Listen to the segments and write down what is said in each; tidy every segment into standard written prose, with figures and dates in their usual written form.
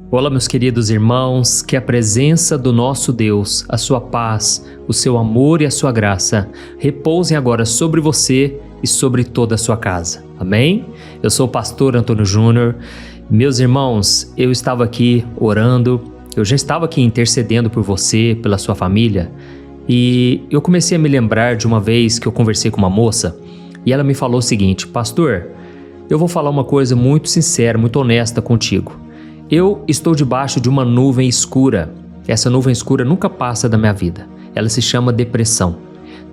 Olá, meus queridos irmãos, que a presença do nosso Deus, a sua paz, o seu amor e a sua graça repousem agora sobre você e sobre toda a sua casa. Amém? Eu sou o pastor Antônio Júnior. Meus irmãos, eu estava aqui orando, eu já estava aqui intercedendo por você, pela sua família, e eu comecei a me lembrar de uma vez que eu conversei com uma moça e ela me falou o seguinte: pastor, eu vou falar uma coisa muito sincera, muito honesta contigo. Eu estou debaixo de uma nuvem escura. Essa nuvem escura nunca passa da minha vida. Ela se chama depressão.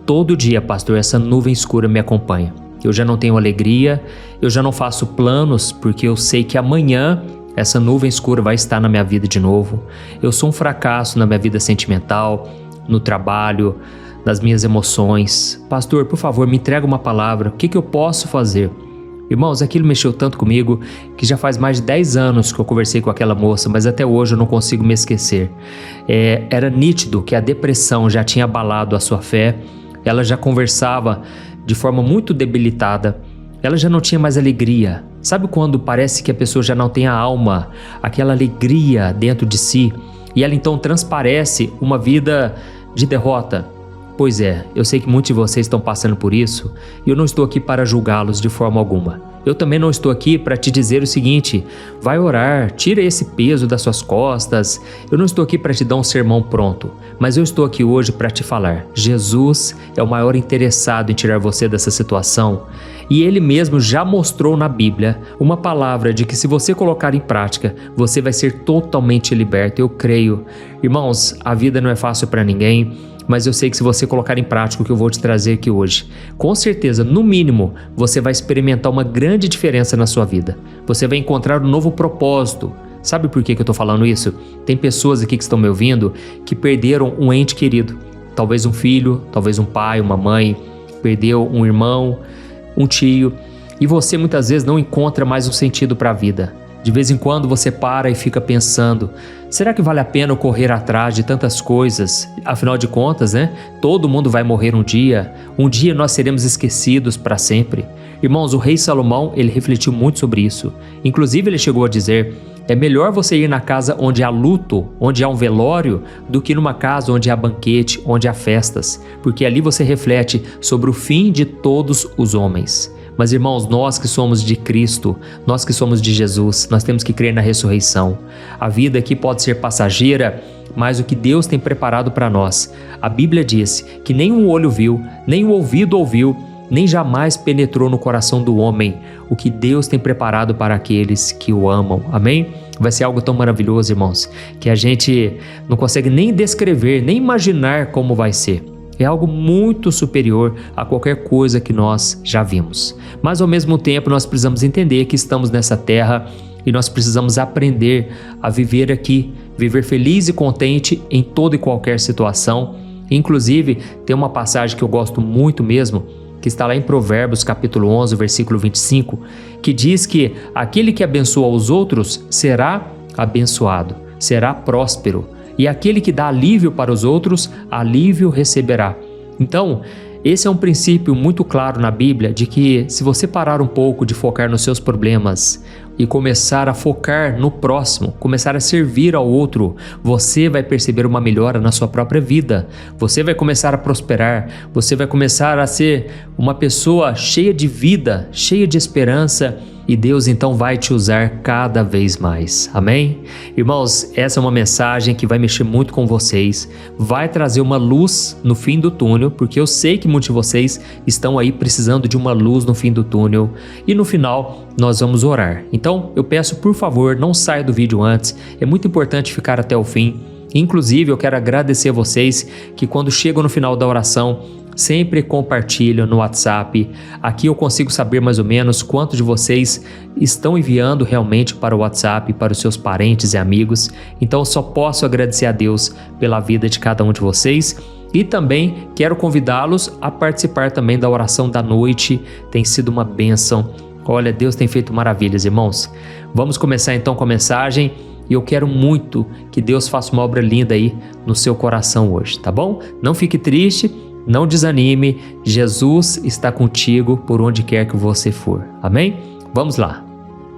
Todo dia, pastor, essa nuvem escura me acompanha. Eu já não tenho alegria, eu já não faço planos, porque eu sei que amanhã essa nuvem escura vai estar na minha vida de novo. Eu sou um fracasso na minha vida sentimental, no trabalho, nas minhas emoções. Pastor, por favor, me entrega uma palavra. O que eu posso fazer? Irmãos, aquilo mexeu tanto comigo que já faz mais de 10 anos que eu conversei com aquela moça, mas até hoje eu não consigo me esquecer. Era nítido que a depressão já tinha abalado a sua fé, ela já conversava de forma muito debilitada, ela já não tinha mais alegria. Sabe quando parece que a pessoa já não tem a alma, aquela alegria dentro de si, e ela então transparece uma vida de derrota? Pois é, eu sei que muitos de vocês estão passando por isso e eu não estou aqui para julgá-los de forma alguma. Eu também não estou aqui para te dizer o seguinte: vai orar, tira esse peso das suas costas. Eu não estou aqui para te dar um sermão pronto, mas eu estou aqui hoje para te falar: Jesus é o maior interessado em tirar você dessa situação, e Ele mesmo já mostrou na Bíblia uma palavra de que se você colocar em prática, você vai ser totalmente liberto. Eu creio. Irmãos, a vida não é fácil para ninguém, mas eu sei que se você colocar em prática o que eu vou te trazer aqui hoje, com certeza, no mínimo, você vai experimentar uma grande diferença na sua vida. Você vai encontrar um novo propósito. Sabe por que eu estou falando isso? Tem pessoas aqui que estão me ouvindo que perderam um ente querido. Talvez um filho, talvez um pai, uma mãe, perdeu um irmão, um tio, e você muitas vezes não encontra mais um sentido para a vida. De vez em quando você para e fica pensando: será que vale a pena eu correr atrás de tantas coisas? Afinal de contas, todo mundo vai morrer um dia nós seremos esquecidos para sempre. Irmãos, o rei Salomão, ele refletiu muito sobre isso. Inclusive ele chegou a dizer: é melhor você ir na casa onde há luto, onde há um velório, do que numa casa onde há banquete, onde há festas, porque ali você reflete sobre o fim de todos os homens. Mas irmãos, nós que somos de Cristo, nós que somos de Jesus, nós temos que crer na ressurreição. A vida aqui pode ser passageira, mas o que Deus tem preparado para nós, a Bíblia diz que nem um olho viu, nem o ouvido ouviu, nem jamais penetrou no coração do homem o que Deus tem preparado para aqueles que o amam. Amém? Vai ser algo tão maravilhoso, irmãos, que a gente não consegue nem descrever, nem imaginar como vai ser. É algo muito superior a qualquer coisa que nós já vimos. Mas ao mesmo tempo nós precisamos entender que estamos nessa terra e nós precisamos aprender a viver aqui, viver feliz e contente em toda e qualquer situação. Inclusive, tem uma passagem que eu gosto muito mesmo, que está lá em Provérbios capítulo 11, versículo 25, que diz que aquele que abençoa os outros será abençoado, será próspero. E aquele que dá alívio para os outros, alívio receberá. Então, esse é um princípio muito claro na Bíblia de que se você parar um pouco de focar nos seus problemas e começar a focar no próximo, começar a servir ao outro, você vai perceber uma melhora na sua própria vida. Você vai começar a prosperar, você vai começar a ser uma pessoa cheia de vida, cheia de esperança, e Deus então vai te usar cada vez mais. Amém? Irmãos, essa é uma mensagem que vai mexer muito com vocês, vai trazer uma luz no fim do túnel, porque eu sei que muitos de vocês estão aí precisando de uma luz no fim do túnel, e no final nós vamos orar. Então eu peço, por favor, não saia do vídeo antes, é muito importante ficar até o fim. Inclusive eu quero agradecer a vocês que quando chegam no final da oração, sempre compartilham no WhatsApp. Aqui eu consigo saber mais ou menos quantos de vocês estão enviando realmente para o WhatsApp, para os seus parentes e amigos. Então eu só posso agradecer a Deus pela vida de cada um de vocês. E também quero convidá-los a participar também da oração da noite. Tem sido uma bênção. Olha, Deus tem feito maravilhas, irmãos. Vamos começar então com a mensagem. E eu quero muito que Deus faça uma obra linda aí no seu coração hoje, tá bom? Não fique triste. Não desanime, Jesus está contigo por onde quer que você for. Amém? Vamos lá.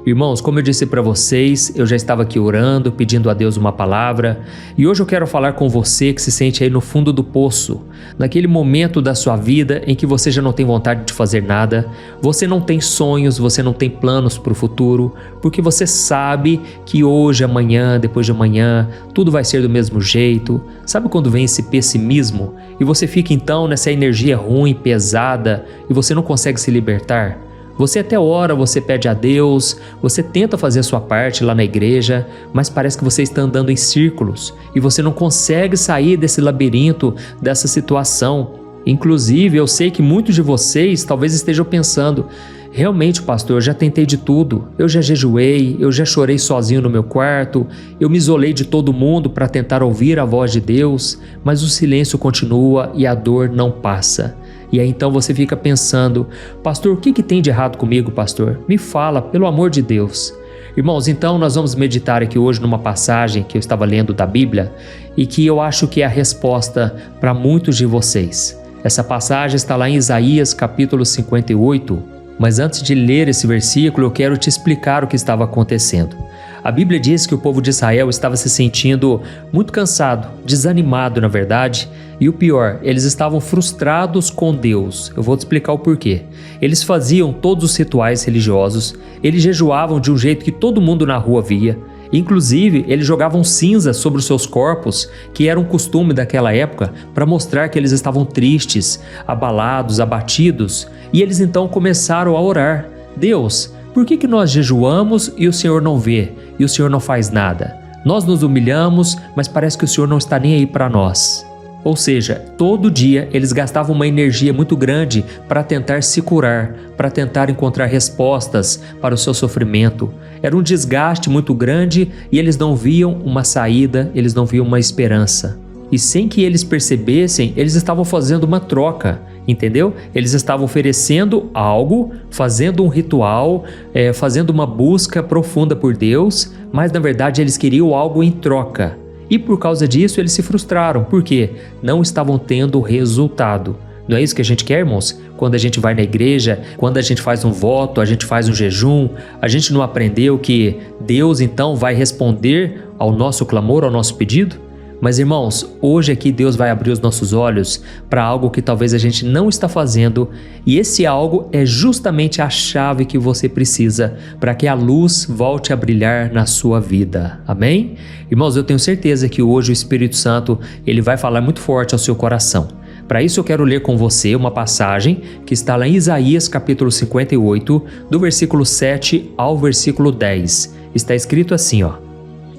Irmãos, como eu disse para vocês, eu já estava aqui orando, pedindo a Deus uma palavra, e hoje eu quero falar com você que se sente aí no fundo do poço, naquele momento da sua vida em que você já não tem vontade de fazer nada, você não tem sonhos, você não tem planos para o futuro, porque você sabe que hoje, amanhã, depois de amanhã, tudo vai ser do mesmo jeito. Sabe quando vem esse pessimismo e você fica então nessa energia ruim, pesada, e você não consegue se libertar? Você até ora, você pede a Deus, você tenta fazer a sua parte lá na igreja, mas parece que você está andando em círculos e você não consegue sair desse labirinto, dessa situação. Inclusive, eu sei que muitos de vocês talvez estejam pensando: realmente, pastor, eu já tentei de tudo, eu já jejuei, eu já chorei sozinho no meu quarto, eu me isolei de todo mundo para tentar ouvir a voz de Deus, mas o silêncio continua e a dor não passa. E aí então você fica pensando: pastor, o que tem de errado comigo, pastor? Me fala, pelo amor de Deus. Irmãos, então nós vamos meditar aqui hoje numa passagem que eu estava lendo da Bíblia e que eu acho que é a resposta para muitos de vocês. Essa passagem está lá em Isaías capítulo 58, mas antes de ler esse versículo eu quero te explicar o que estava acontecendo. A Bíblia diz que o povo de Israel estava se sentindo muito cansado, desanimado na verdade, e o pior, eles estavam frustrados com Deus. Eu vou te explicar o porquê. Eles faziam todos os rituais religiosos, eles jejuavam de um jeito que todo mundo na rua via, inclusive eles jogavam cinza sobre os seus corpos, que era um costume daquela época, para mostrar que eles estavam tristes, abalados, abatidos, e eles então começaram a orar: Deus, por que nós jejuamos e o Senhor não vê, e o Senhor não faz nada? Nós nos humilhamos, mas parece que o Senhor não está nem aí para nós. Ou seja, todo dia eles gastavam uma energia muito grande para tentar se curar, para tentar encontrar respostas para o seu sofrimento. Era um desgaste muito grande e eles não viam uma saída, eles não viam uma esperança. E sem que eles percebessem, eles estavam fazendo uma troca, entendeu? Eles estavam oferecendo algo, fazendo um ritual, fazendo uma busca profunda por Deus, mas na verdade eles queriam algo em troca. E por causa disso eles se frustraram, porque não estavam tendo resultado. Não é isso que a gente quer, irmãos? Quando a gente vai na igreja, quando a gente faz um voto, a gente faz um jejum, a gente não aprendeu que Deus então vai responder ao nosso clamor, ao nosso pedido? Mas irmãos, hoje aqui Deus vai abrir os nossos olhos para algo que talvez a gente não está fazendo, e esse algo é justamente a chave que você precisa para que a luz volte a brilhar na sua vida. Amém? Irmãos, eu tenho certeza que hoje o Espírito Santo ele vai falar muito forte ao seu coração. Para isso eu quero ler com você uma passagem que está lá em Isaías capítulo 58, do versículo 7 ao versículo 10. Está escrito assim, ó: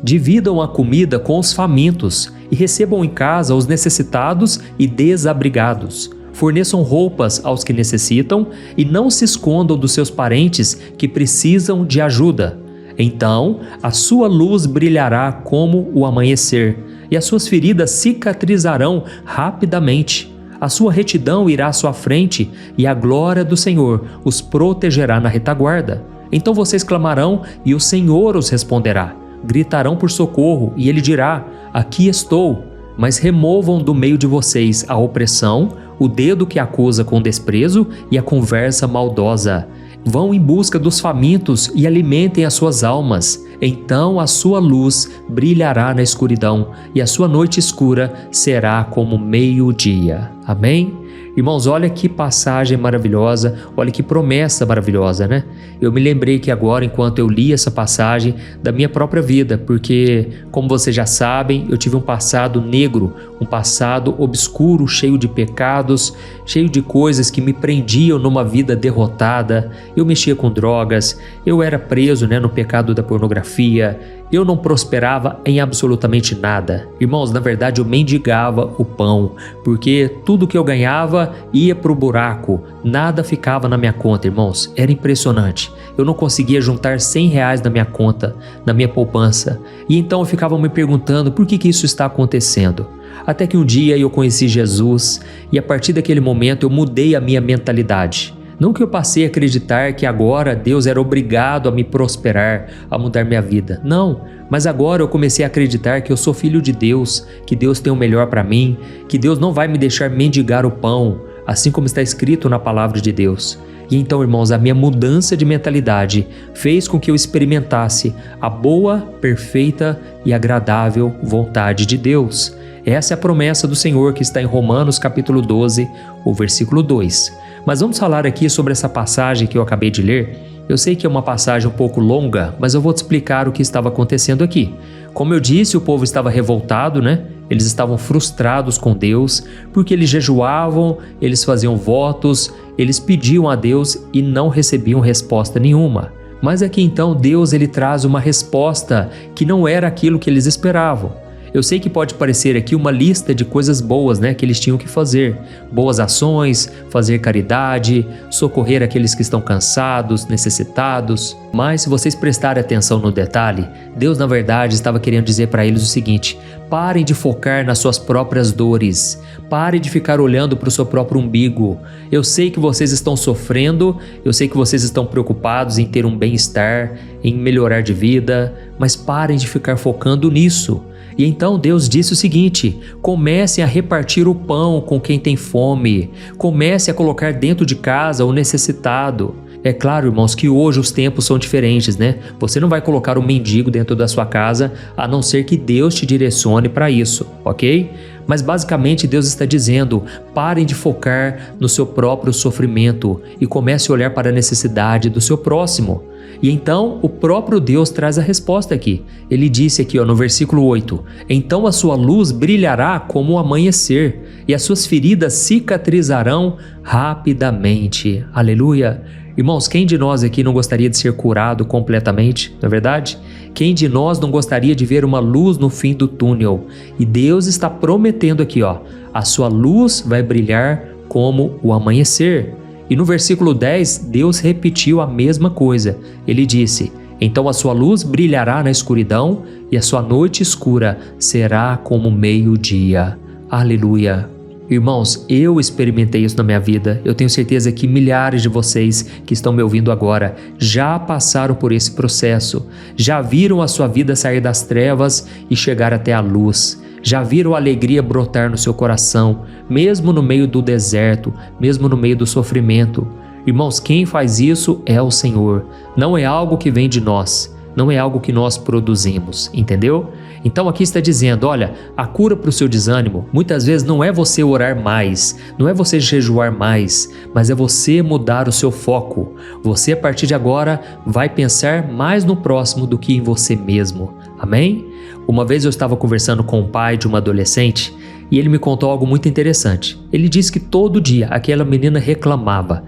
Dividam a comida com os famintos e recebam em casa os necessitados e desabrigados. Forneçam roupas aos que necessitam e não se escondam dos seus parentes que precisam de ajuda. Então a sua luz brilhará como o amanhecer e as suas feridas cicatrizarão rapidamente. A sua retidão irá à sua frente e a glória do Senhor os protegerá na retaguarda. Então vocês clamarão e o Senhor os responderá. Gritarão por socorro e ele dirá: aqui estou. Mas removam do meio de vocês a opressão, o dedo que acusa com desprezo e a conversa maldosa. Vão em busca dos famintos e alimentem as suas almas. Então a sua luz brilhará na escuridão e a sua noite escura será como meio-dia. Amém? Irmãos, olha que passagem maravilhosa, olha que promessa maravilhosa, né? Eu me lembrei que agora, enquanto eu li essa passagem, da minha própria vida, porque, como vocês já sabem, eu tive um passado negro, um passado obscuro, cheio de pecados, cheio de coisas que me prendiam numa vida derrotada. Eu mexia com drogas, eu era preso, no pecado da pornografia, eu não prosperava em absolutamente nada. Irmãos, na verdade eu mendigava o pão, porque tudo que eu ganhava ia para o buraco, nada ficava na minha conta, irmãos. Era impressionante. Eu não conseguia juntar R$100 na minha conta, na minha poupança. E então eu ficava me perguntando por que isso está acontecendo. Até que um dia eu conheci Jesus e a partir daquele momento eu mudei a minha mentalidade. Não que eu passei a acreditar que agora Deus era obrigado a me prosperar, a mudar minha vida. Não, mas agora eu comecei a acreditar que eu sou filho de Deus, que Deus tem o melhor para mim, que Deus não vai me deixar mendigar o pão. assim como está escrito na palavra de Deus. E então, irmãos, a minha mudança de mentalidade fez com que eu experimentasse a boa, perfeita e agradável vontade de Deus. Essa é a promessa do Senhor que está em Romanos capítulo 12, o versículo 2. Mas vamos falar aqui sobre essa passagem que eu acabei de ler. Eu sei que é uma passagem um pouco longa, mas eu vou te explicar o que estava acontecendo aqui. Como eu disse, o povo estava revoltado, né? Eles estavam frustrados com Deus, porque eles jejuavam, eles faziam votos, eles pediam a Deus e não recebiam resposta nenhuma. Mas aqui então Deus ele traz uma resposta que não era aquilo que eles esperavam. Eu sei que pode parecer aqui uma lista de coisas boas, né, que eles tinham que fazer. Boas ações, fazer caridade, socorrer aqueles que estão cansados, necessitados. Mas se vocês prestarem atenção no detalhe, Deus na verdade estava querendo dizer para eles o seguinte: parem de focar nas suas próprias dores. Parem de ficar olhando para o seu próprio umbigo. Eu sei que vocês estão sofrendo, eu sei que vocês estão preocupados em ter um bem-estar, em melhorar de vida, mas parem de ficar focando nisso. E então Deus disse o seguinte: comecem a repartir o pão com quem tem fome, comecem a colocar dentro de casa o necessitado. É claro, irmãos, que hoje os tempos são diferentes, né? Você não vai colocar um mendigo dentro da sua casa, a não ser que Deus te direcione para isso, ok? Mas basicamente Deus está dizendo: parem de focar no seu próprio sofrimento e comece a olhar para a necessidade do seu próximo. E então o próprio Deus traz a resposta aqui. Ele disse aqui no versículo 8: então a sua luz brilhará como o amanhecer e as suas feridas cicatrizarão rapidamente. Aleluia! Irmãos, quem de nós aqui não gostaria de ser curado completamente, não é verdade? Quem de nós não gostaria de ver uma luz no fim do túnel? E Deus está prometendo aqui, a sua luz vai brilhar como o amanhecer. E no versículo 10, Deus repetiu a mesma coisa. Ele disse: então a sua luz brilhará na escuridão e a sua noite escura será como meio-dia. Aleluia! Irmãos, eu experimentei isso na minha vida. Eu tenho certeza que milhares de vocês que estão me ouvindo agora já passaram por esse processo. Já viram a sua vida sair das trevas e chegar até a luz. Já viram a alegria brotar no seu coração, mesmo no meio do deserto, mesmo no meio do sofrimento. Irmãos, quem faz isso é o Senhor. Não é algo que vem de nós. Não é algo que nós produzimos, entendeu? Então aqui está dizendo, olha, a cura para o seu desânimo, muitas vezes não é você orar mais, não é você jejuar mais, mas é você mudar o seu foco. Você a partir de agora vai pensar mais no próximo do que em você mesmo, amém? Uma vez eu estava conversando com o pai de uma adolescente e ele me contou algo muito interessante. Ele disse que todo dia aquela menina reclamava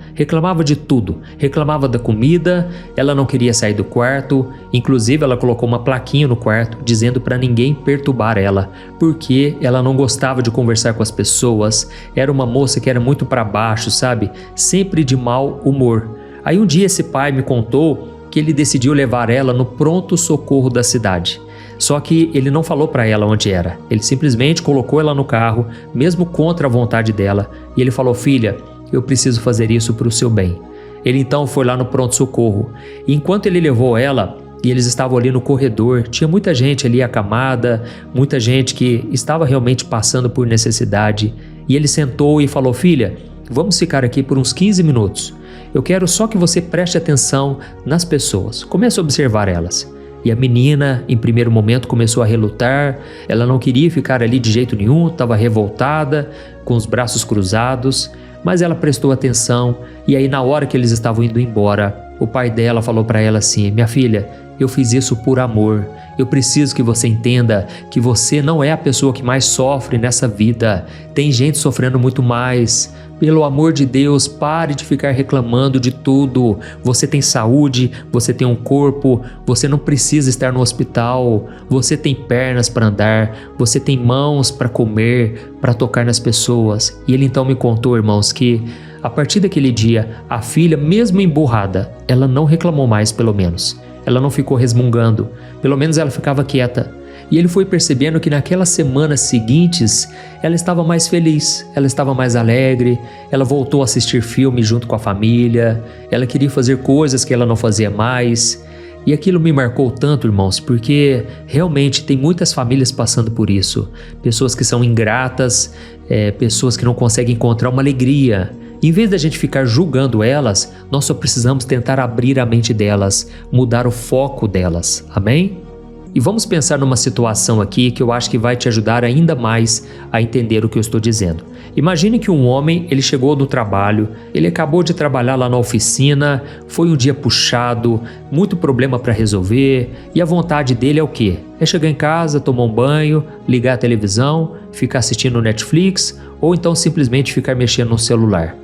de tudo, reclamava da comida, ela não queria sair do quarto, inclusive ela colocou uma plaquinha no quarto dizendo para ninguém perturbar ela, porque ela não gostava de conversar com as pessoas, era uma moça que era muito para baixo, sabe? Sempre de mau humor. Aí um dia esse pai me contou que ele decidiu levar ela no pronto-socorro da cidade. Só que ele não falou para ela onde era. Ele simplesmente colocou ela no carro, mesmo contra a vontade dela, e ele falou: filha, eu preciso fazer isso para o seu bem. Ele então foi lá no pronto-socorro. E enquanto ele levou ela, e eles estavam ali no corredor, tinha muita gente ali acamada, muita gente que estava realmente passando por necessidade. E ele sentou e falou: filha, vamos ficar aqui por uns 15 minutos. Eu quero só que você preste atenção nas pessoas. Comece a observar elas. E a menina, em primeiro momento, começou a relutar, ela não queria ficar ali de jeito nenhum, estava revoltada, com os braços cruzados, mas ela prestou atenção e aí na hora que eles estavam indo embora, o pai dela falou para ela assim: minha filha, eu fiz isso por amor, eu preciso que você entenda que você não é a pessoa que mais sofre nessa vida, tem gente sofrendo muito mais. Pelo amor de Deus, pare de ficar reclamando de tudo. Você tem saúde, você tem um corpo, você não precisa estar no hospital, você tem pernas para andar, você tem mãos para comer, para tocar nas pessoas. E ele então me contou, irmãos, que a partir daquele dia, a filha, mesmo emburrada, ela não reclamou mais, pelo menos. Ela não ficou resmungando, pelo menos ela ficava quieta. E ele foi percebendo que naquelas semanas seguintes, ela estava mais feliz, ela estava mais alegre, ela voltou a assistir filme junto com a família, ela queria fazer coisas que ela não fazia mais. E aquilo me marcou tanto, irmãos, porque realmente tem muitas famílias passando por isso. Pessoas que são ingratas, pessoas que não conseguem encontrar uma alegria. Em vez da gente ficar julgando elas, nós só precisamos tentar abrir a mente delas, mudar o foco delas. Amém? E vamos pensar numa situação aqui que eu acho que vai te ajudar ainda mais a entender o que eu estou dizendo. Imagine que um homem, ele chegou do trabalho, ele acabou de trabalhar lá na oficina, foi um dia puxado, muito problema para resolver, e a vontade dele é o quê? É chegar em casa, tomar um banho, ligar a televisão, ficar assistindo Netflix, ou então simplesmente ficar mexendo no celular.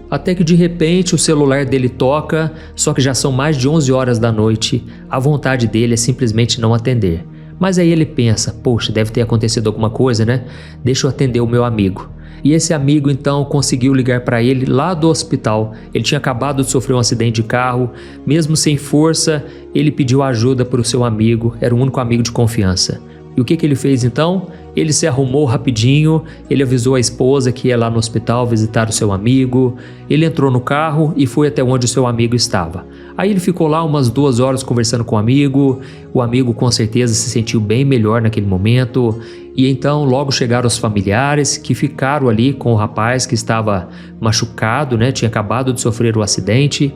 Até que de repente o celular dele toca, só que já são mais de 11 horas da noite, a vontade dele é simplesmente não atender. Mas aí ele pensa, poxa, deve ter acontecido alguma coisa, né? Deixa eu atender o meu amigo. E esse amigo então conseguiu ligar para ele lá do hospital. Ele tinha acabado de sofrer um acidente de carro, mesmo sem força, ele pediu ajuda para o seu amigo, era o único amigo de confiança. E o que ele fez então? Ele se arrumou rapidinho, ele avisou a esposa que ia lá no hospital visitar o seu amigo, ele entrou no carro e foi até onde o seu amigo estava. Aí ele ficou lá umas 2 horas conversando com o amigo com certeza se sentiu bem melhor naquele momento, e então logo chegaram os familiares que ficaram ali com o rapaz que estava machucado, né? Tinha acabado de sofrer o acidente.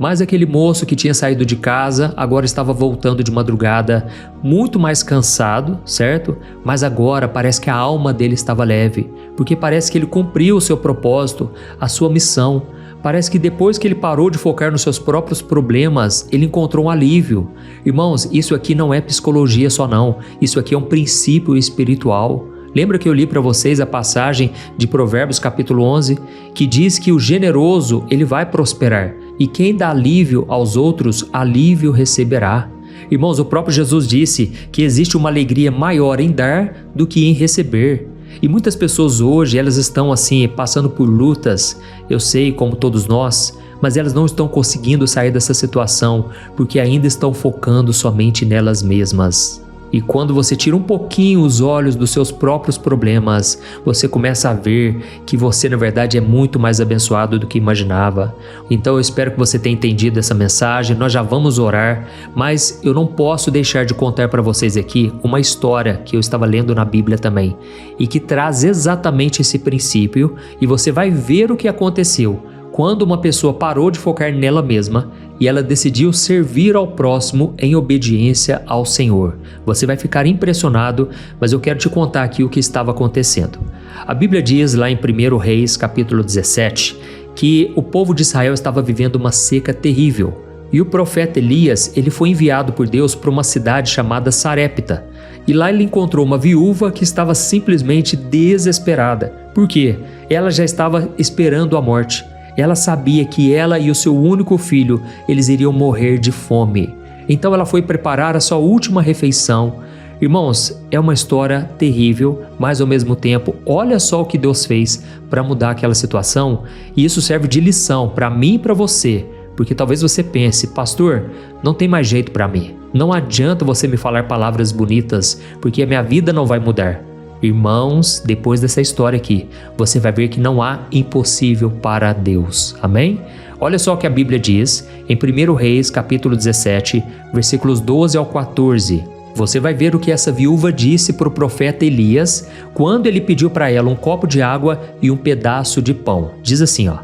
Mas aquele moço que tinha saído de casa agora estava voltando de madrugada muito mais cansado, certo? Mas agora parece que a alma dele estava leve, porque parece que ele cumpriu o seu propósito, a sua missão. Parece que depois que ele parou de focar nos seus próprios problemas, ele encontrou um alívio. Irmãos, isso aqui não é psicologia só não, isso aqui é um princípio espiritual. Lembra que eu li para vocês a passagem de Provérbios capítulo 11, que diz que o generoso ele vai prosperar e quem dá alívio aos outros, alívio receberá. Irmãos, o próprio Jesus disse que existe uma alegria maior em dar do que em receber. E muitas pessoas hoje, elas estão assim, passando por lutas, eu sei, como todos nós, mas elas não estão conseguindo sair dessa situação porque ainda estão focando somente nelas mesmas. E quando você tira um pouquinho os olhos dos seus próprios problemas, você começa a ver que você na verdade é muito mais abençoado do que imaginava. Então eu espero que você tenha entendido essa mensagem, nós já vamos orar, mas eu não posso deixar de contar para vocês aqui uma história que eu estava lendo na Bíblia também, e que traz exatamente esse princípio, e você vai ver o que aconteceu quando uma pessoa parou de focar nela mesma e ela decidiu servir ao próximo em obediência ao Senhor. Você vai ficar impressionado, mas eu quero te contar aqui o que estava acontecendo. A Bíblia diz lá em 1 Reis, capítulo 17, que o povo de Israel estava vivendo uma seca terrível. E o profeta Elias, ele foi enviado por Deus para uma cidade chamada Sarepta. E lá ele encontrou uma viúva que estava simplesmente desesperada. Por quê? Ela já estava esperando a morte. Ela sabia que ela e o seu único filho, eles iriam morrer de fome. Então ela foi preparar a sua última refeição. Irmãos, é uma história terrível, mas ao mesmo tempo, olha só o que Deus fez para mudar aquela situação. E isso serve de lição para mim e para você. Porque talvez você pense, pastor, não tem mais jeito para mim. Não adianta você me falar palavras bonitas, porque a minha vida não vai mudar. Irmãos, depois dessa história aqui, você vai ver que não há impossível para Deus. Amém? Olha só o que a Bíblia diz em 1 Reis, capítulo 17, versículos 12 ao 14. Você vai ver o que essa viúva disse para o profeta Elias quando ele pediu para ela um copo de água e um pedaço de pão. Diz assim, ó.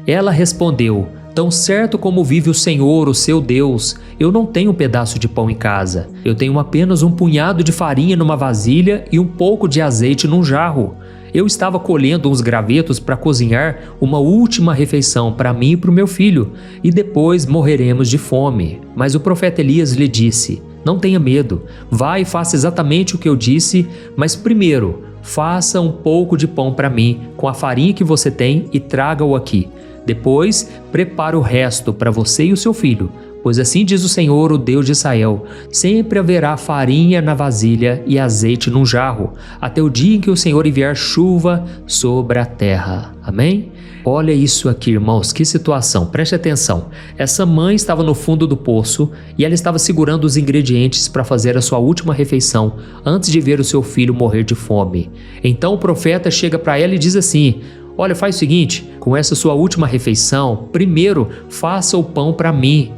Ela respondeu: tão certo como vive o Senhor, o seu Deus, eu não tenho um pedaço de pão em casa. Eu tenho apenas um punhado de farinha numa vasilha e um pouco de azeite num jarro. Eu estava colhendo uns gravetos para cozinhar uma última refeição para mim e para o meu filho, e depois morreremos de fome. Mas o profeta Elias lhe disse: não tenha medo, vá e faça exatamente o que eu disse, mas primeiro, faça um pouco de pão para mim, com a farinha que você tem, e traga-o aqui. Depois, prepare o resto para você e o seu filho, pois assim diz o Senhor, o Deus de Israel: sempre haverá farinha na vasilha e azeite num jarro, até o dia em que o Senhor enviar chuva sobre a terra. Amém? Olha isso aqui, irmãos, que situação, preste atenção. Essa mãe estava no fundo do poço e ela estava segurando os ingredientes para fazer a sua última refeição antes de ver o seu filho morrer de fome. Então o profeta chega para ela e diz assim: olha, faz o seguinte, com essa sua última refeição, primeiro faça o pão para mim.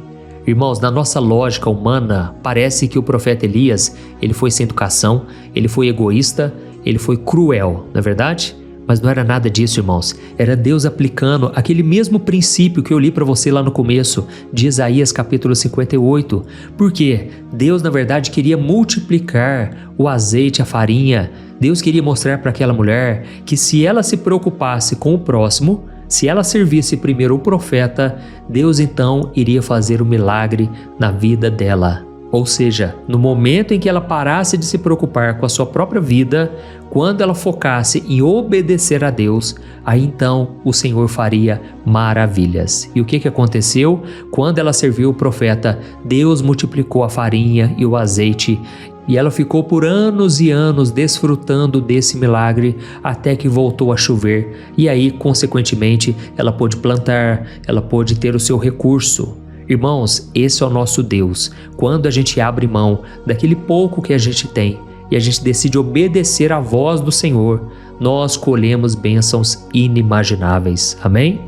Irmãos, na nossa lógica humana, parece que o profeta Elias, ele foi sem educação, ele foi egoísta, ele foi cruel, não é verdade? Mas não era nada disso, irmãos. Era Deus aplicando aquele mesmo princípio que eu li para você lá no começo, de Isaías capítulo 58. Porque Deus, na verdade, queria multiplicar o azeite, a farinha. Deus queria mostrar para aquela mulher que se ela se preocupasse com o próximo, se ela servisse primeiro o profeta, Deus então iria fazer um milagre na vida dela. Ou seja, no momento em que ela parasse de se preocupar com a sua própria vida, quando ela focasse em obedecer a Deus, aí então o Senhor faria maravilhas. E o que aconteceu? Quando ela serviu o profeta, Deus multiplicou a farinha e o azeite, e ela ficou por anos e anos desfrutando desse milagre até que voltou a chover. E aí, consequentemente, ela pôde plantar, ela pôde ter o seu recurso. Irmãos, esse é o nosso Deus. Quando a gente abre mão daquele pouco que a gente tem e a gente decide obedecer à voz do Senhor, nós colhemos bênçãos inimagináveis. Amém?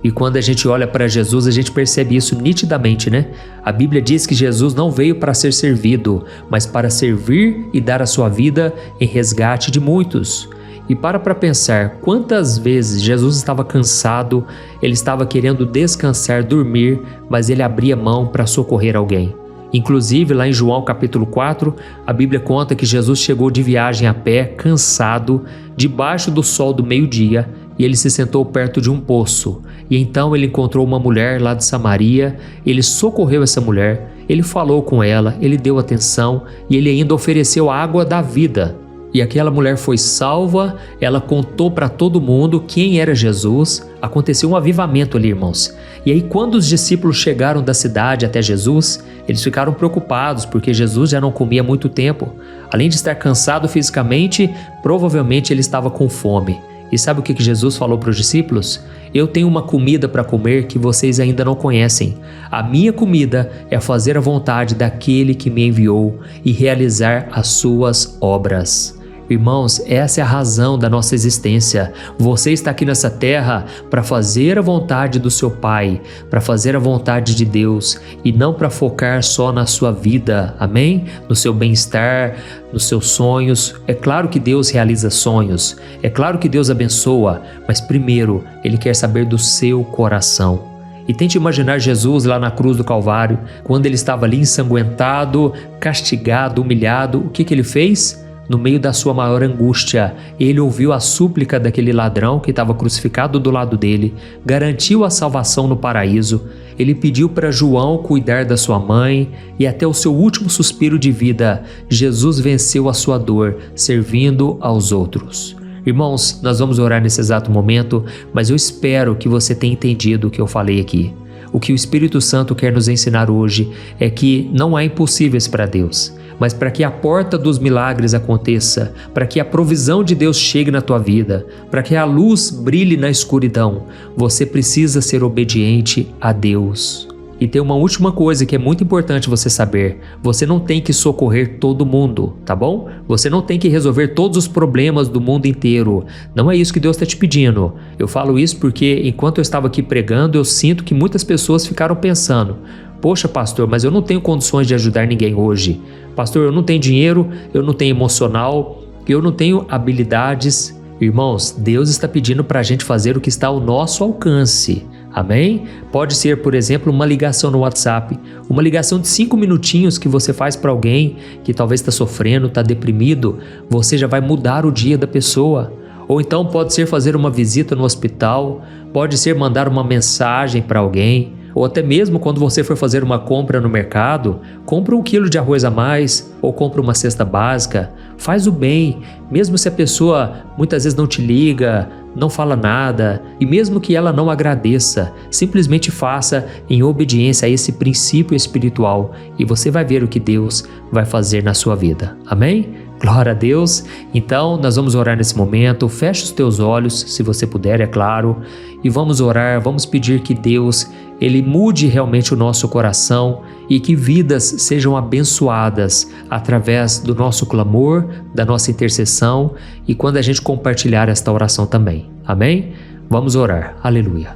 E quando a gente olha para Jesus, a gente percebe isso nitidamente, né? A Bíblia diz que Jesus não veio para ser servido, mas para servir e dar a sua vida em resgate de muitos. E para pensar quantas vezes Jesus estava cansado, ele estava querendo descansar, dormir, mas ele abria mão para socorrer alguém. Inclusive, lá em João capítulo 4, a Bíblia conta que Jesus chegou de viagem a pé, cansado, debaixo do sol do meio-dia, e ele se sentou perto de um poço. E então ele encontrou uma mulher lá de Samaria, ele socorreu essa mulher, ele falou com ela, ele deu atenção e ele ainda ofereceu a água da vida. E aquela mulher foi salva, ela contou para todo mundo quem era Jesus, aconteceu um avivamento ali, irmãos. E aí quando os discípulos chegaram da cidade até Jesus, eles ficaram preocupados porque Jesus já não comia há muito tempo. Além de estar cansado fisicamente, provavelmente ele estava com fome. E sabe o que Jesus falou para os discípulos? Eu tenho uma comida para comer que vocês ainda não conhecem. A minha comida é fazer a vontade daquele que me enviou e realizar as suas obras. Irmãos, essa é a razão da nossa existência. Você está aqui nessa terra para fazer a vontade do seu Pai, para fazer a vontade de Deus e não para focar só na sua vida, amém? No seu bem-estar, nos seus sonhos. É claro que Deus realiza sonhos, é claro que Deus abençoa, mas primeiro Ele quer saber do seu coração. E tente imaginar Jesus lá na cruz do Calvário, quando Ele estava ali ensanguentado, castigado, humilhado, o que Ele fez? No meio da sua maior angústia, ele ouviu a súplica daquele ladrão que estava crucificado do lado dele, garantiu a salvação no paraíso, ele pediu para João cuidar da sua mãe e até o seu último suspiro de vida, Jesus venceu a sua dor, servindo aos outros. Irmãos, nós vamos orar nesse exato momento, mas eu espero que você tenha entendido o que eu falei aqui. O que o Espírito Santo quer nos ensinar hoje é que não há impossíveis para Deus. Mas para que a porta dos milagres aconteça, para que a provisão de Deus chegue na tua vida, para que a luz brilhe na escuridão, você precisa ser obediente a Deus. E tem uma última coisa que é muito importante você saber: você não tem que socorrer todo mundo, tá bom? Você não tem que resolver todos os problemas do mundo inteiro. Não é isso que Deus está te pedindo. Eu falo isso porque enquanto eu estava aqui pregando, eu sinto que muitas pessoas ficaram pensando: poxa, pastor, mas eu não tenho condições de ajudar ninguém hoje. Pastor, eu não tenho dinheiro, eu não tenho emocional, eu não tenho habilidades. Irmãos, Deus está pedindo para a gente fazer o que está ao nosso alcance. Amém? Pode ser, por exemplo, uma ligação no WhatsApp, uma ligação de 5 minutinhos que você faz para alguém que talvez está sofrendo, está deprimido, você já vai mudar o dia da pessoa. Ou então pode ser fazer uma visita no hospital, pode ser mandar uma mensagem para alguém, ou até mesmo quando você for fazer uma compra no mercado, compra 1 quilo de arroz a mais ou compra uma cesta básica, faz o bem, mesmo se a pessoa muitas vezes não te liga, não fala nada, e mesmo que ela não agradeça, simplesmente faça em obediência a esse princípio espiritual e você vai ver o que Deus vai fazer na sua vida. Amém? Glória a Deus. Então nós vamos orar nesse momento. Feche os teus olhos, se você puder, é claro, e vamos orar, vamos pedir que Deus Ele mude realmente o nosso coração e que vidas sejam abençoadas através do nosso clamor, da nossa intercessão e quando a gente compartilhar esta oração também. Amém? Vamos orar. Aleluia.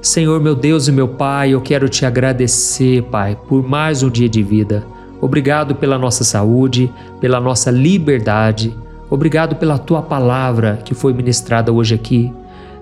Senhor, meu Deus e meu Pai, eu quero te agradecer, Pai, por mais um dia de vida. Obrigado pela nossa saúde, pela nossa liberdade. Obrigado pela Tua palavra que foi ministrada hoje aqui.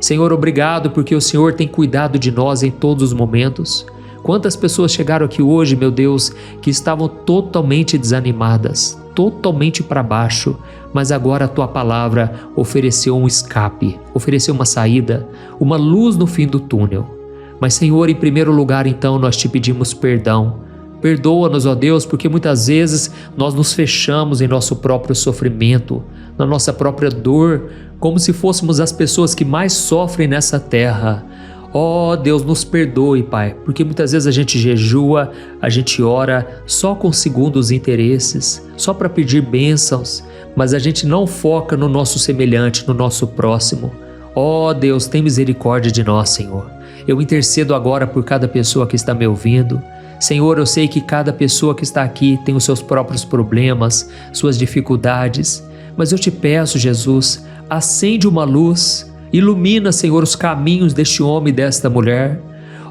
Senhor, obrigado porque o Senhor tem cuidado de nós em todos os momentos. Quantas pessoas chegaram aqui hoje, meu Deus, que estavam totalmente desanimadas, totalmente para baixo, mas agora a Tua palavra ofereceu um escape, ofereceu uma saída, uma luz no fim do túnel. Mas, Senhor, em primeiro lugar, então, nós te pedimos perdão. Perdoa-nos, ó Deus, porque muitas vezes nós nos fechamos em nosso próprio sofrimento, na nossa própria dor, como se fôssemos as pessoas que mais sofrem nessa terra. Ó Deus, nos perdoe, Pai, porque muitas vezes a gente jejua, a gente ora só com segundos interesses, só para pedir bênçãos, mas a gente não foca no nosso semelhante, no nosso próximo. Ó Deus, tem misericórdia de nós, Senhor. Eu intercedo agora por cada pessoa que está me ouvindo. Senhor, eu sei que cada pessoa que está aqui tem os seus próprios problemas, suas dificuldades, mas eu te peço, Jesus, acende uma luz, ilumina, Senhor, os caminhos deste homem e desta mulher.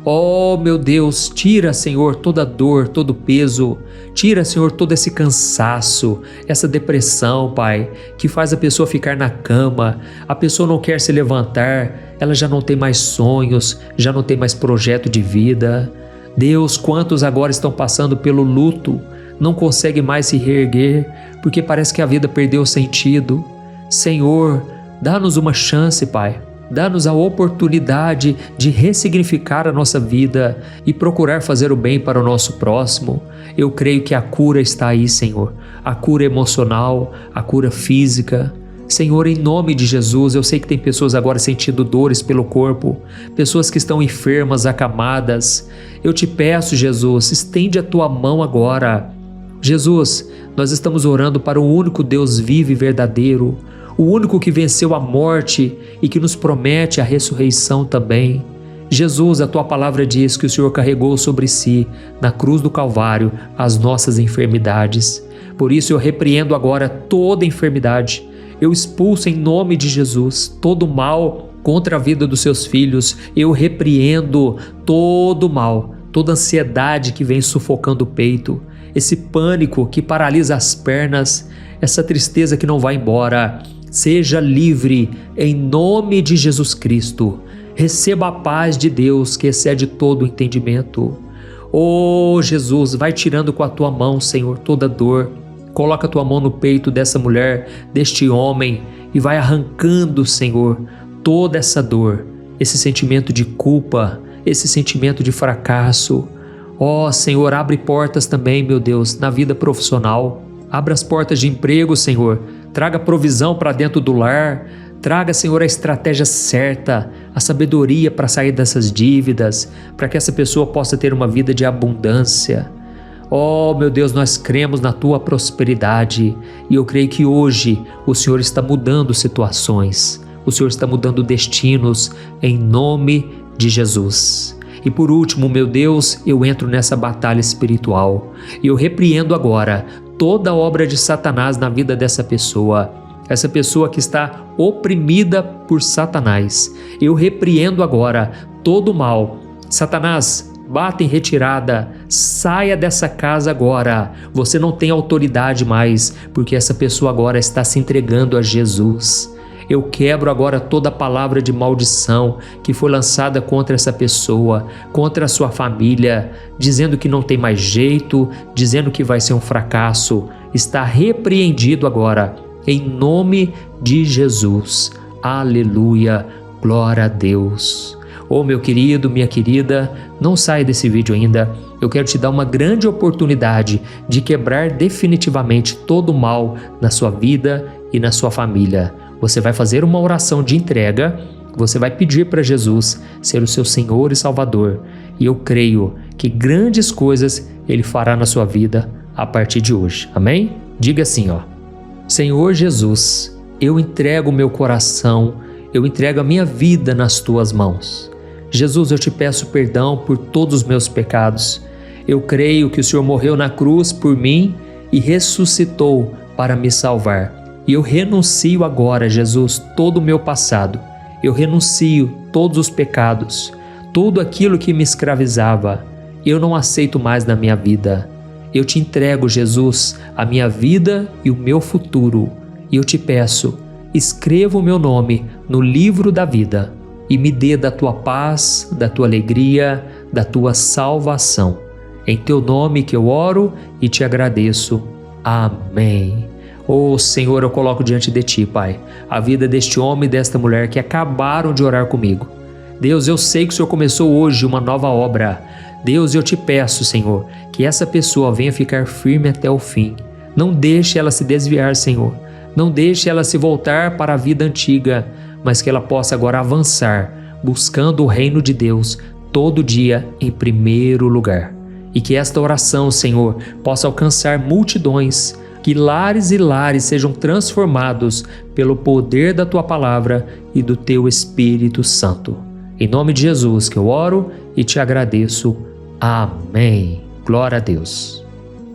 Oh, meu Deus, tira, Senhor, toda dor, todo peso, tira, Senhor, todo esse cansaço, essa depressão, Pai, que faz a pessoa ficar na cama, a pessoa não quer se levantar, ela já não tem mais sonhos, já não tem mais projeto de vida. Deus, quantos agora estão passando pelo luto, não conseguem mais se reerguer, porque parece que a vida perdeu o sentido. Senhor, dá-nos uma chance, Pai. Dá-nos a oportunidade de ressignificar a nossa vida e procurar fazer o bem para o nosso próximo. Eu creio que a cura está aí, Senhor. A cura emocional, a cura física. Senhor, em nome de Jesus, eu sei que tem pessoas agora sentindo dores pelo corpo, pessoas que estão enfermas, acamadas. Eu te peço, Jesus, estende a tua mão agora. Jesus, nós estamos orando para o único Deus vivo e verdadeiro, o único que venceu a morte e que nos promete a ressurreição também. Jesus, a tua palavra diz que o Senhor carregou sobre si, na cruz do Calvário, as nossas enfermidades. Por isso eu repreendo agora toda enfermidade. Eu expulso em nome de Jesus todo mal contra a vida dos seus filhos. Eu repreendo todo mal, toda ansiedade que vem sufocando o peito, esse pânico que paralisa as pernas, essa tristeza que não vai embora. Seja livre em nome de Jesus Cristo. Receba a paz de Deus que excede todo o entendimento. Oh Jesus, vai tirando com a tua mão, Senhor, toda dor. Coloca a tua mão no peito dessa mulher, deste homem, e vai arrancando, Senhor, toda essa dor, esse sentimento de culpa, esse sentimento de fracasso. Oh Senhor, abre portas também, meu Deus, na vida profissional. Abra as portas de emprego, Senhor. Traga provisão para dentro do lar. Traga, Senhor, a estratégia certa, a sabedoria para sair dessas dívidas, para que essa pessoa possa ter uma vida de abundância. Oh, meu Deus, nós cremos na Tua prosperidade e eu creio que hoje o Senhor está mudando situações, o Senhor está mudando destinos em nome de Jesus. E por último, meu Deus, eu entro nessa batalha espiritual e eu repreendo agora toda obra de Satanás na vida dessa pessoa, essa pessoa que está oprimida por Satanás. Eu repreendo agora todo o mal. Satanás, bata em retirada, saia dessa casa agora. Você não tem autoridade mais, porque essa pessoa agora está se entregando a Jesus. Eu quebro agora toda palavra de maldição que foi lançada contra essa pessoa, contra a sua família, dizendo que não tem mais jeito, dizendo que vai ser um fracasso. Está repreendido agora, em nome de Jesus. Aleluia, glória a Deus. Oh, meu querido, minha querida, não saia desse vídeo ainda. Eu quero te dar uma grande oportunidade de quebrar definitivamente todo o mal na sua vida e na sua família. Você vai fazer uma oração de entrega, você vai pedir para Jesus ser o seu Senhor e Salvador. E eu creio que grandes coisas Ele fará na sua vida a partir de hoje. Amém? Diga assim, ó: Senhor Jesus, eu entrego o meu coração, eu entrego a minha vida nas Tuas mãos. Jesus, eu te peço perdão por todos os meus pecados. Eu creio que o Senhor morreu na cruz por mim e ressuscitou para me salvar. E eu renuncio agora, Jesus, todo o meu passado. Eu renuncio todos os pecados, Tudo aquilo que me escravizava, eu não aceito mais na minha vida. Eu te entrego, Jesus, a minha vida e o meu futuro. E eu te peço, escreva o meu nome no livro da vida e me dê da tua paz, da tua alegria, da tua salvação. Em teu nome que eu oro e te agradeço. Amém. Oh Senhor, eu coloco diante de ti, Pai, a vida deste homem e desta mulher que acabaram de orar comigo. Deus, eu sei que o Senhor começou hoje uma nova obra. Deus, eu te peço, Senhor, que essa pessoa venha ficar firme até o fim. Não deixe ela se desviar, Senhor. Não deixe ela se voltar para a vida antiga, mas que ela possa agora avançar, buscando o reino de Deus todo dia em primeiro lugar. E que esta oração, Senhor, possa alcançar multidões, que lares e lares sejam transformados pelo poder da Tua palavra e do Teu Espírito Santo. Em nome de Jesus que eu oro e te agradeço. Amém. Glória a Deus.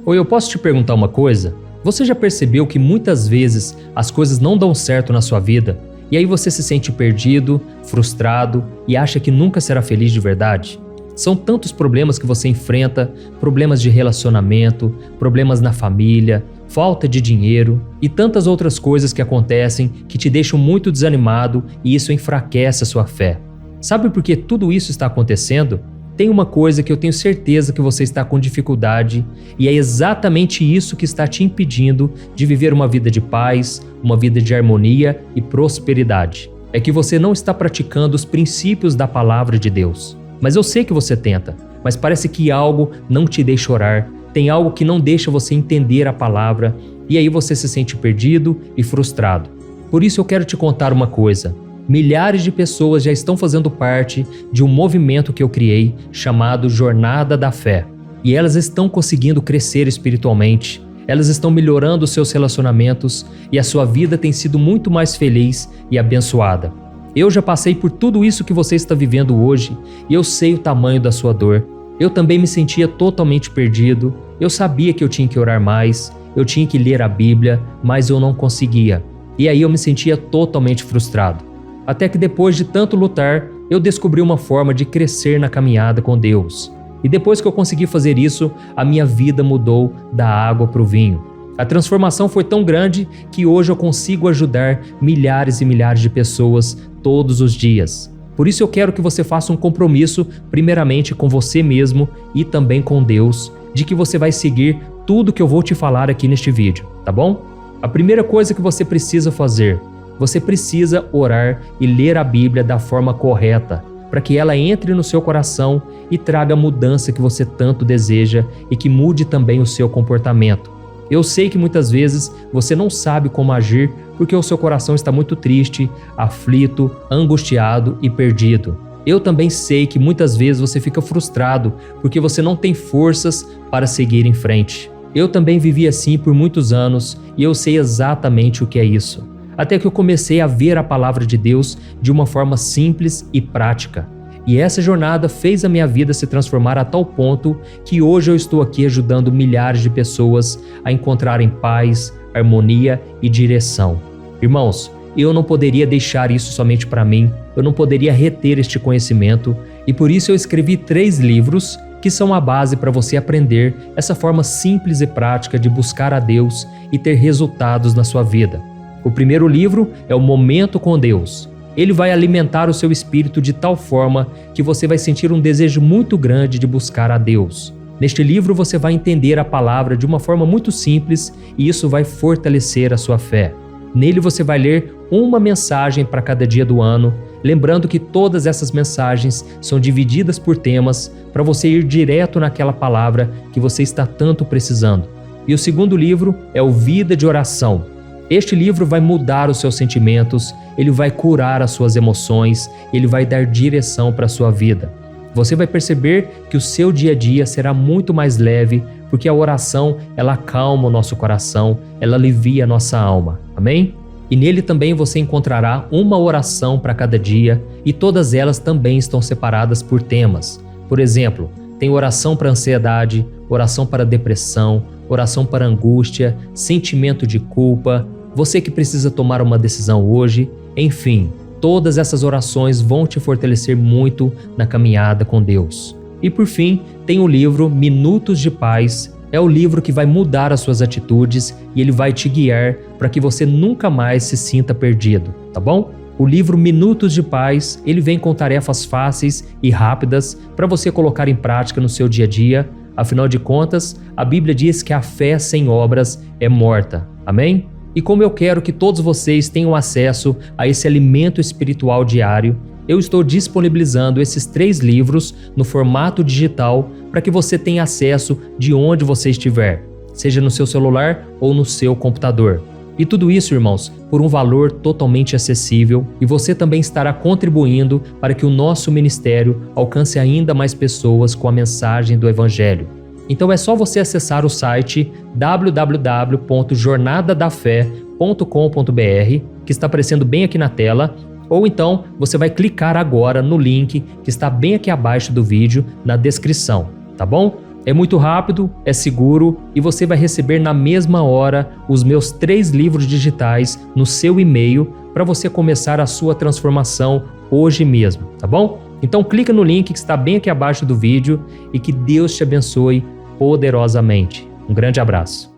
Oi, eu posso te perguntar uma coisa? Você já percebeu que muitas vezes as coisas não dão certo na sua vida e aí você se sente perdido, frustrado e acha que nunca será feliz de verdade? São tantos problemas que você enfrenta, problemas de relacionamento, problemas na família, falta de dinheiro e tantas outras coisas que acontecem que te deixam muito desanimado e isso enfraquece a sua fé. Sabe por que tudo isso está acontecendo? Tem uma coisa que eu tenho certeza que você está com dificuldade e é exatamente isso que está te impedindo de viver uma vida de paz, uma vida de harmonia e prosperidade. É que você não está praticando os princípios da palavra de Deus. Mas eu sei que você tenta, mas parece que algo não te deixa orar, tem algo que não deixa você entender a palavra e aí você se sente perdido e frustrado. Por isso eu quero te contar uma coisa. Milhares de pessoas já estão fazendo parte de um movimento que eu criei chamado Jornada da Fé. E elas estão conseguindo crescer espiritualmente, elas estão melhorando seus relacionamentos e a sua vida tem sido muito mais feliz e abençoada. Eu já passei por tudo isso que você está vivendo hoje e eu sei o tamanho da sua dor. Eu também me sentia totalmente perdido, eu sabia que eu tinha que orar mais, eu tinha que ler a Bíblia, mas eu não conseguia. E aí eu me sentia totalmente frustrado. Até que depois de tanto lutar, eu descobri uma forma de crescer na caminhada com Deus. E depois que eu consegui fazer isso, a minha vida mudou da água para o vinho. A transformação foi tão grande que hoje eu consigo ajudar milhares e milhares de pessoas todos os dias. Por isso eu quero que você faça um compromisso, primeiramente com você mesmo e também com Deus, de que você vai seguir tudo que eu vou te falar aqui neste vídeo, tá bom? A primeira coisa que você precisa fazer, você precisa orar e ler a Bíblia da forma correta, para que ela entre no seu coração e traga a mudança que você tanto deseja e que mude também o seu comportamento. Eu sei que muitas vezes você não sabe como agir porque o seu coração está muito triste, aflito, angustiado e perdido. Eu também sei que muitas vezes você fica frustrado porque você não tem forças para seguir em frente. Eu também vivi assim por muitos anos e eu sei exatamente o que é isso. Até que eu comecei a ver a palavra de Deus de uma forma simples e prática. E essa jornada fez a minha vida se transformar a tal ponto que hoje eu estou aqui ajudando milhares de pessoas a encontrarem paz, harmonia e direção. Irmãos, eu não poderia deixar isso somente para mim, eu não poderia reter este conhecimento e por isso eu escrevi 3 livros que são a base para você aprender essa forma simples e prática de buscar a Deus e ter resultados na sua vida. O primeiro livro é o Momento com Deus. Ele vai alimentar o seu espírito de tal forma que você vai sentir um desejo muito grande de buscar a Deus. Neste livro você vai entender a palavra de uma forma muito simples e isso vai fortalecer a sua fé. Nele você vai ler uma mensagem para cada dia do ano, lembrando que todas essas mensagens são divididas por temas para você ir direto naquela palavra que você está tanto precisando. E o segundo livro é o Vida de Oração. Este livro vai mudar os seus sentimentos, ele vai curar as suas emoções, ele vai dar direção para a sua vida. Você vai perceber que o seu dia a dia será muito mais leve, porque a oração, ela acalma o nosso coração, ela alivia a nossa alma. Amém? E nele também você encontrará uma oração para cada dia e todas elas também estão separadas por temas. Por exemplo, tem oração para ansiedade, oração para depressão, oração para angústia, sentimento de culpa, você que precisa tomar uma decisão hoje, enfim, Todas essas orações vão te fortalecer muito na caminhada com Deus. E por fim, tem o livro Minutos de Paz. É o livro que vai mudar as suas atitudes e ele vai te guiar para que você nunca mais se sinta perdido, tá bom? O livro Minutos de Paz, ele vem com tarefas fáceis e rápidas para você colocar em prática no seu dia a dia. Afinal de contas, a Bíblia diz que a fé sem obras é morta. Amém? E como eu quero que todos vocês tenham acesso a esse alimento espiritual diário, eu estou disponibilizando esses 3 livros no formato digital para que você tenha acesso de onde você estiver, seja no seu celular ou no seu computador. E tudo isso, irmãos, por um valor totalmente acessível, e você também estará contribuindo para que o nosso ministério alcance ainda mais pessoas com a mensagem do Evangelho. Então é só você acessar o site www.jornadadafé.com.br, que está aparecendo bem aqui na tela, ou então você vai clicar agora no link que está bem aqui abaixo do vídeo, na descrição, tá bom? É muito rápido, é seguro e você vai receber na mesma hora os meus 3 livros digitais no seu e-mail para você começar a sua transformação hoje mesmo, tá bom? Então clica no link que está bem aqui abaixo do vídeo e que Deus te abençoe poderosamente. Um grande abraço.